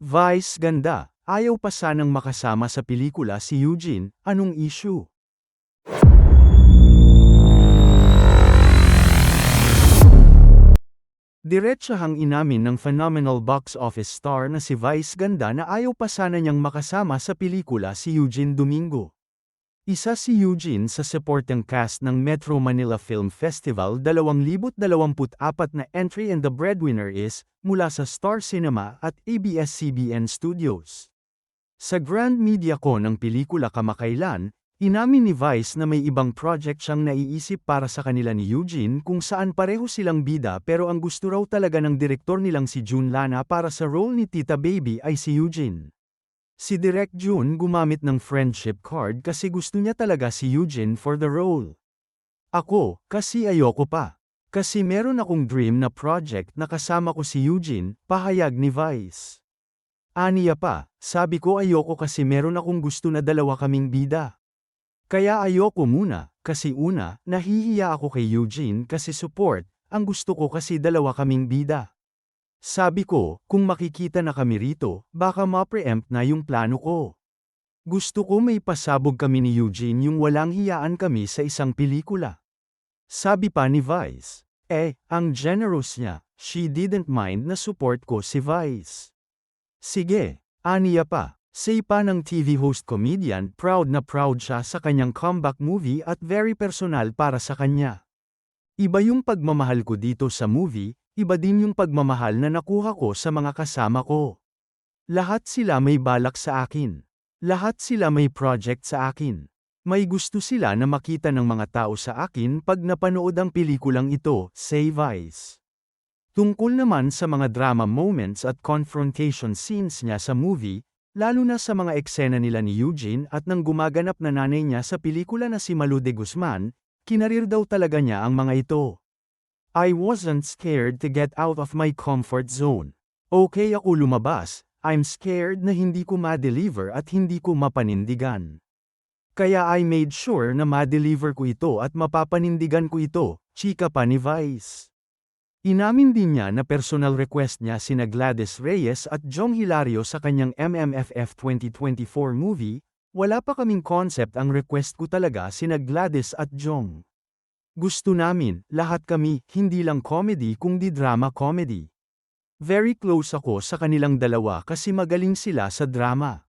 Vice ganda, ayaw pa sanang makasama sa pelikula si Eugene, anong issue? Diretsahang inamin ng phenomenal box office star na si Vice ganda na ayaw pa sana niyang makasama sa pelikula si Eugene Domingo. Isa si Eugene sa supporting cast ng Metro Manila Film Festival 2024 na entry and the breadwinner is, mula sa Star Cinema at ABS-CBN Studios. Sa Grand Media Con ng pelikula kamakailan, inamin ni Vice na may ibang project siyang naiisip para sa kanila ni Eugene kung saan pareho silang bida pero ang gusto raw talaga ng direktor nilang si June Lana para sa role ni Tita Baby ay si Eugene. Si Direk June gumamit ng friendship card kasi gusto niya talaga si Eugene for the role. Ako, kasi ayoko pa. Kasi meron akong dream na project na kasama ko si Eugene, pahayag ni Vice. Aniya pa, sabi ko ayoko kasi meron akong gusto na dalawa kaming bida. Kaya ayoko muna, kasi una, nahihiya ako kay Eugene kasi support, ang gusto ko kasi dalawa kaming bida. Sabi ko, kung makikita na kami rito, baka ma-preempt na yung plano ko. Gusto ko may pasabog kami ni Eugene yung walang hiyaan kami sa isang pelikula. Sabi pa ni Vice. Ang generous niya, she didn't mind na support ko si Vice. Sige, aniya pa. Say pa ng TV host comedian proud na proud siya sa kanyang comeback movie at very personal para sa kanya. Iba yung pagmamahal ko dito sa movie, iba din yung pagmamahal na nakuha ko sa mga kasama ko. Lahat sila may balak sa akin. Lahat sila may project sa akin. May gusto sila na makita ng mga tao sa akin pag napanood ang pelikulang ito, say Vice. Tungkol naman sa mga drama moments at confrontation scenes niya sa movie, lalo na sa mga eksena nila ni Eugene at nang gumaganap na nanay niya sa pelikula na si Malu de Guzman, kinarir daw talaga niya ang mga ito. I wasn't scared to get out of my comfort zone. Okay ako lumabas, I'm scared na hindi ko ma-deliver at hindi ko mapanindigan. Kaya I made sure na ma-deliver ko ito at mapapanindigan ko ito, chika pa ni Vice. Inamin din niya na personal request niya sina Gladys Reyes at Jong Hilario sa kanyang MMFF 2024 movie, wala pa kaming concept ang request ko talaga sina Gladys at Jong. Gusto namin, lahat kami, hindi lang comedy kundi drama comedy. Very close ako sa kanilang dalawa kasi magaling sila sa drama.